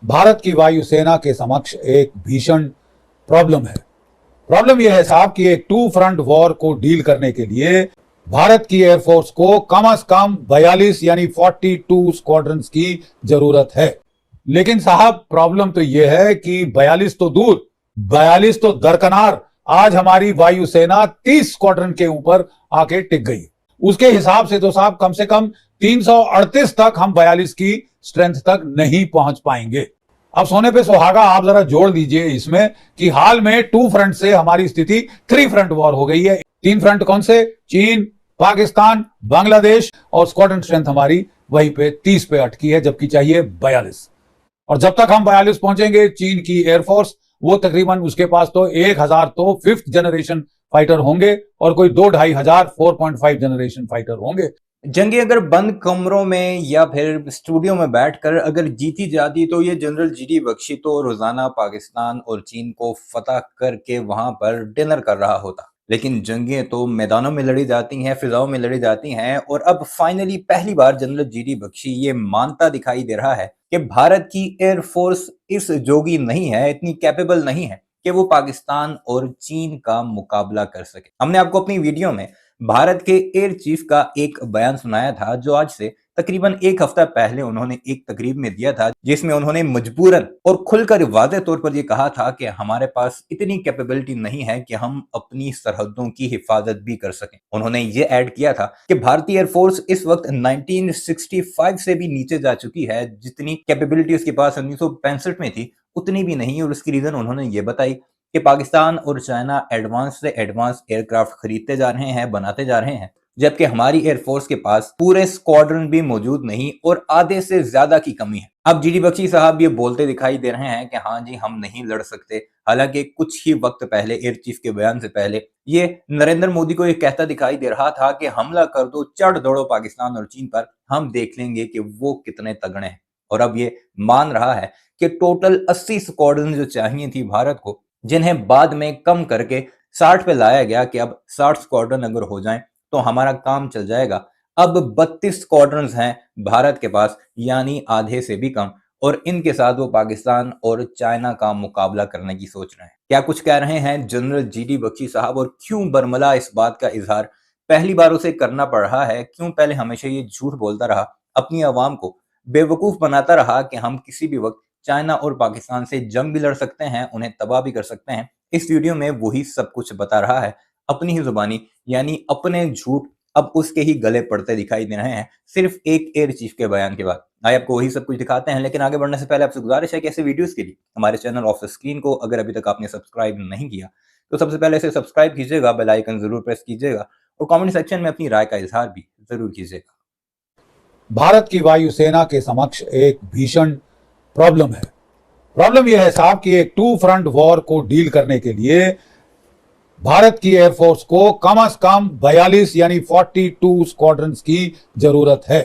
भारत की वायुसेना के समक्ष एक भीषण प्रॉब्लम है। प्रॉब्लम यह है साहब कि एक टू फ्रंट वॉर को डील करने के लिए भारत की एयरफोर्स को कम से कम 42 यानी 42 स्क्वाड्रंस की जरूरत है। लेकिन साहब प्रॉब्लम तो यह है कि 42 तो दूर, 42 तो दरकनार आज हमारी वायुसेना 30 स्क्वाड्रन के ऊपर आके टिक गई। उसके हिसाब से साहब कम से कम 338 तक हम 42 की स्ट्रेंथ तक नहीं पहुंच पाएंगे। अब सोने पे सुहागा आप जरा जोड़ दीजिए इसमें कि हाल में टू फ्रंट से हमारी स्थिति 3 फ्रंट वॉर हो गई है। 3 फ्रंट कौन से? चीन, पाकिस्तान, बांग्लादेश, और स्क्वाड्रन स्ट्रेंथ हमारी वहीं पे 30 पे अटकी है, जबकि चाहिए 42। और जब तक हम 42 पहुंचेंगे, चीन की एयरफोर्स वो तकरीबन उसके पास तो 1000 तो 5th जनरेशन फाइटर होंगे और कोई 2-2.5 हजार 4.5 जनरेशन फाइटर होंगे। जंगे अगर बंद कमरों में या फिर स्टूडियो में बैठकर अगर जीती जाती तो ये जनरल जीडी बख्शी तो रोजाना पाकिस्तान और चीन को फतह करके वहां पर डिनर कर रहा होता। लेकिन जंगें तो मैदानों में लड़ी जाती हैं, फिजाओं में लड़ी जाती हैं, और अब फाइनली पहली बार जनरल जीडी बख्शी ये मानता दिखाई दे रहा है कि भारत की एयरफोर्स इस जोगी नहीं है, इतनी कैपेबल नहीं है कि वो पाकिस्तान और चीन का मुकाबला कर सके। हमने आपको अपनी वीडियो में भारत के एयर चीफ का एक बयान सुनाया था जो आज से तकरीबन एक हफ्ता पहले उन्होंने एक तकरीब में दिया था, जिसमें उन्होंने मजबूरन और खुलकर वाज़ेह तौर पर यह कहा था कि हमारे पास इतनी कैपेबिलिटी नहीं है कि हम अपनी सरहदों की हिफाजत भी कर सकें। उन्होंने ये ऐड किया था कि भारतीय एयरफोर्स इस वक्त 1965 से भी नीचे जा चुकी है, जितनी कैपेबिलिटी उसके पास 1965 में थी उतनी भी नहीं। और उसकी रीजन उन्होंने ये बताई कि पाकिस्तान और चाइना एडवांस से एडवांस एयरक्राफ्ट खरीदते जा रहे हैं, बनाते जा रहे हैं, जबकि हमारी एयरफोर्स के पास पूरे स्क्वाड्रन भी मौजूद नहीं और आधे से ज्यादा की कमी है। अब जीडी बख्शी साहब ये बोलते दिखाई दे रहे हैं कि हाँ जी हम नहीं लड़ सकते, हालांकि कुछ ही वक्त पहले एयर चीफ के बयान से पहले ये नरेंद्र मोदी को ये कहता दिखाई दे रहा था कि हमला कर दो, चढ़ दौड़ो पाकिस्तान और चीन पर, हम देख लेंगे कि वो कितने तगड़े हैं। और अब ये मान रहा है कि टोटल 80 स्क्वाड्रन जो चाहिए थी भारत को, जिन्हें बाद में कम करके 60 पे लाया गया कि अब 60 स्क्वाड्रन अगर हो जाएं तो हमारा काम चल जाएगा। अब 32 स्क्वाड्रन्स हैं भारत के पास, यानी आधे से भी कम, और इनके साथ वो पाकिस्तान और चाइना का मुकाबला करने की सोच रहे हैं। क्या कुछ कह रहे हैं जनरल जीडी बख्शी साहब, और क्यों बरमला इस बात का इजहार पहली बार उसे करना पड़ रहा है? क्यों पहले हमेशा ये झूठ बोलता रहा, अपनी आवाम को बेवकूफ बनाता रहा कि हम किसी भी वक्त चाइना और पाकिस्तान से जंग भी लड़ सकते हैं, उन्हें तबाह भी कर सकते हैं? इस वीडियो में वही सब कुछ बता रहा है अपनी ही जुबानी, यानी अपने झूठ अब उसके ही गले पड़ते दिखाई दे रहे हैं सिर्फ एक एयर चीफ के बयान के बाद। आइए आपको वही सब कुछ दिखाते हैं, लेकिन आगे बढ़ने से पहले आपसे गुजारिश है कि ऐसे वीडियोस के लिए हमारे चैनल ऑफ द स्क्रीन को अगर अभी तक आपने सब्सक्राइब नहीं किया तो सबसे पहले इसे सब्सक्राइब कीजिएगा, बेल आइकन जरूर प्रेस कीजिएगा और कमेंट सेक्शन में अपनी राय का इजहार भी जरूर कीजिएगा। भारत की वायुसेना के समक्ष एक भीषण प्रॉब्लम है। प्रॉब्लम यह है साहब कि एक टू फ्रंट वॉर को डील करने के लिए भारत की एयरफोर्स को कम से कम 42 यानी 42 स्क्वाड्रन्स की जरूरत है।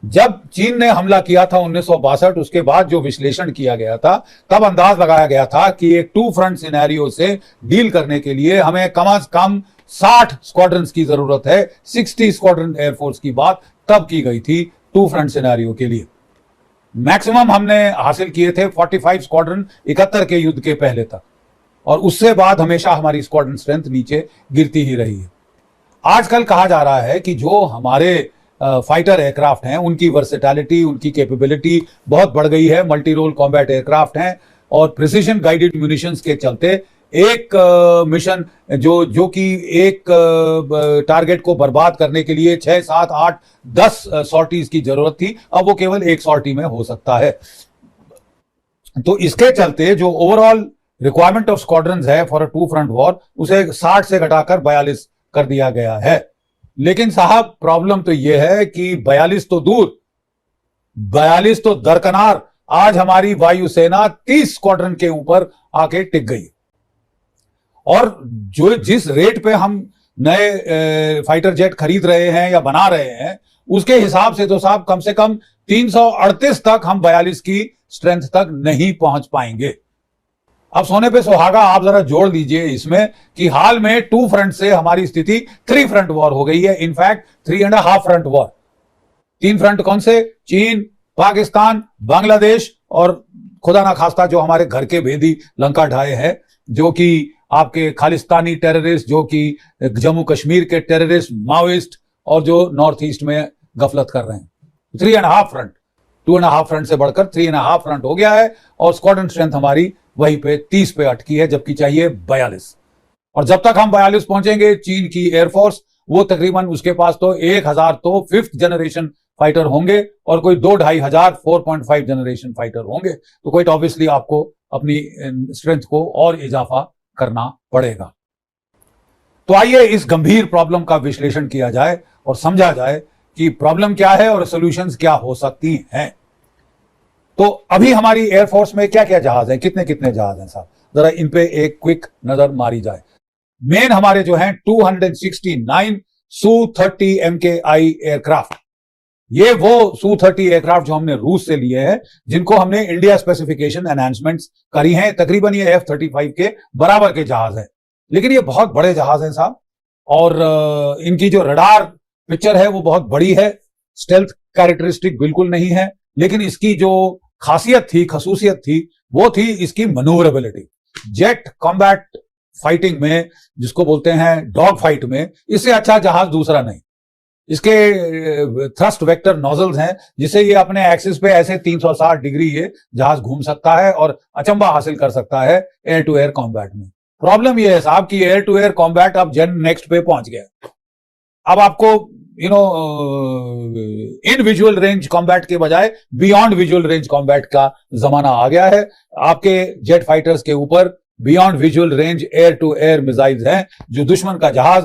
जब चीन ने हमला किया था 1962, उसके बाद जो विश्लेषण किया गया था तब अंदाज लगाया गया था कि एक टू फ्रंट सिनेरियो से डील करने के लिए हमें कम से कम 60 स्क्वाड्रन्स की जरूरत है। 60 स्क्वाड्रन एयरफोर्स की बात तब की गई थी टू फ्रंट सिनेरियो के लिए। मैक्सिमम हमने हासिल किए थे 45 स्क्वाड्रन 71 के युद्ध के पहले तक, और उससे बाद हमेशा हमारी स्क्वाड्रन स्ट्रेंथ नीचे गिरती ही रही है। आजकल कहा जा रहा है कि जो हमारे फाइटर एयरक्राफ्ट हैं उनकी वर्सेटैलिटी, उनकी कैपेबिलिटी बहुत बढ़ गई है, मल्टी रोल कॉम्बैट एयरक्राफ्ट हैं, और प्रिसिशन गाइडेड म्यूनिशंस के चलते एक मिशन जो कि एक टारगेट को बर्बाद करने के लिए 6, 7, 8, 10 सॉर्टीज की जरूरत थी, अब वो केवल एक सॉर्टी में हो सकता है। तो इसके चलते जो ओवरऑल रिक्वायरमेंट ऑफ स्क्वाड्रन्स है for a two front war, उसे 60 से घटाकर 42 कर दिया गया है। लेकिन साहब प्रॉब्लम तो यह है कि 42 तो दूर, 42 तो दरकनार आज हमारी वायुसेना 30 स्क्वाड्रन के ऊपर आके टिक गई। और जो जिस रेट पे हम नए फाइटर जेट खरीद रहे हैं या बना रहे हैं, उसके हिसाब से तो साहब कम से कम 338 तक हम 42 की स्ट्रेंथ तक नहीं पहुंच पाएंगे। अब सोने पे सुहागा आप जरा जोड़ दीजिए इसमें कि हाल में टू फ्रंट से हमारी स्थिति 3 फ्रंट वॉर हो गई है। In fact 3.5 front war. 3 फ्रंट कौन से? चीन, पाकिस्तान, बांग्लादेश और खुदा ना खास्ता जो हमारे घर के भेदी लंका ढाए हैं, जो कि आपके खालिस्तानी टेररिस्ट, जो कि जम्मू कश्मीर के टेररिस्ट, माओइस्ट, और जो नॉर्थ ईस्ट में गफलत कर रहे हैं। 3.5 फ्रंट, 2.5 फ्रंट से बढ़कर 3.5 फ्रंट हो गया है, और स्क्वाड्रन स्ट्रेंथ हमारी वहीं पे 30 पे अटकी है, जबकि चाहिए 42। और जब तक हम 42 पहुंचेंगे, चीन की एयरफोर्स वो तकरीबन उसके पास तो 1000 तो 5th जनरेशन फाइटर होंगे, और कोई 2-2.5 हजार 4.5 जनरेशन फाइटर होंगे। तो कोई ऑब्वियसली आपको अपनी स्ट्रेंथ को और इजाफा करना पड़ेगा। तो आइए इस गंभीर प्रॉब्लम का विश्लेषण किया जाए और समझा जाए कि प्रॉब्लम क्या है और सॉल्यूशंस क्या हो सकती हैं। तो अभी हमारी एयरफोर्स में क्या क्या जहाज हैं, कितने कितने जहाज हैं साहब, जरा इन पे एक क्विक नजर मारी जाए। मेन हमारे जो हैं 269 Su-30 MKI एयरक्राफ्ट, ये वो Su-30 एयरक्राफ्ट जो हमने रूस से लिए हैं, जिनको हमने इंडिया स्पेसिफिकेशन एनहांसमेंट्स करी हैं। तकरीबन ये F-35 के बराबर के जहाज हैं, लेकिन ये बहुत बड़े जहाज हैं साहब, और इनकी जो रडार पिक्चर है वो बहुत बड़ी है, स्टेल्थ कैरेक्टरिस्टिक बिल्कुल नहीं है, लेकिन इसकी जो खासियत थी, खसूसियत थी, वो थी इसकी मनूवरेबिलिटी। जेट कॉम्बैट फाइटिंग में, जिसको बोलते हैं डॉग फाइट में, इससे अच्छा जहाज दूसरा नहीं। इसके थ्रस्ट वेक्टर नोजल्स हैं, जिससे ये अपने एक्सिस पे ऐसे 360 डिग्री ये जहाज घूम सकता है और अचंबा हासिल कर सकता है एयर टू एयर कॉम्बैट में। प्रॉब्लम ये है साहब कि एयर टू एयर कॉम्बैट अब जेन नेक्स्ट पे पहुंच गया। अब आपको इन विजुअल रेंज कॉम्बैट के बजाय बियॉन्ड विजुअल रेंज कॉम्बैट का जमाना आ गया है। आपके जेट फाइटर्स के ऊपर beyond visual range air to air missiles हैं, जो दुश्मन का जहाज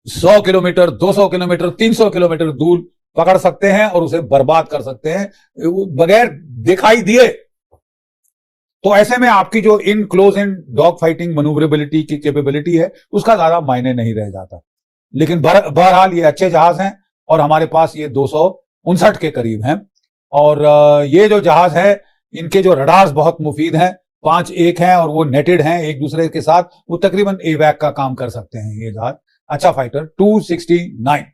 100 किलोमीटर, 200 किलोमीटर, 300 किलोमीटर दूर पकड़ सकते हैं और उसे बर्बाद कर सकते हैं बगैर दिखाई दिए। तो ऐसे में आपकी जो in close in dog fighting manoeuvrability की कैपेबिलिटी है, उसका ज्यादा मायने नहीं रह जाता। लेकिन बहरहाल ये अच्छे जहाज हैं, और हमारे पास ये 259 के करीब हैं। और ये जो जहाज है, इनके जो रडार्स बहुत मुफीद हैं, 5 एक हैं और वो नेटेड हैं एक दूसरे के साथ, वो तकरीबन एवैक का काम कर सकते हैं ये जहाज। अच्छा फाइटर 269।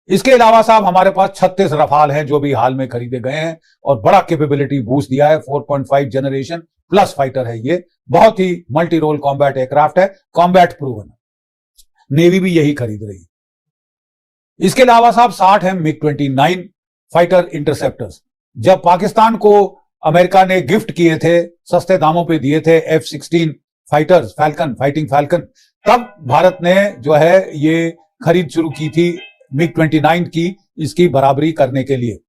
इसके अलावा साहब हमारे पास 36 रफाल हैं, जो भी हाल में खरीदे गए हैं, और बड़ा कैपेबिलिटी बूस्ट दिया है। 4.5 जनरेशन प्लस फाइटर है ये, बहुत ही मल्टी रोल कॉम्बैट एयरक्राफ्ट है, कॉम्बैट प्रूवन। नेवी भी यही खरीद रही है। इसके अलावा साहब 60 है MiG-29 फाइटर इंटरसेप्टर्स। जब पाकिस्तान को अमेरिका ने गिफ्ट किए थे, सस्ते दामों पे दिए थे F-16 fighters, falcon, fighting falcon, तब भारत ने जो है ये खरीद शुरू की थी MiG-29 की, इसकी बराबरी करने के लिए।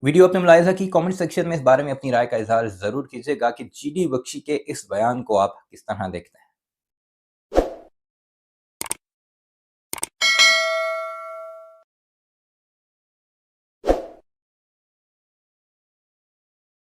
वीडियो आपने मुलाहिजा की, कमेंट सेक्शन में इस बारे में अपनी राय का इजहार जरूर कीजिएगा कि जीडी बख्शी के इस बयान को आप किस तरह देखते हैं।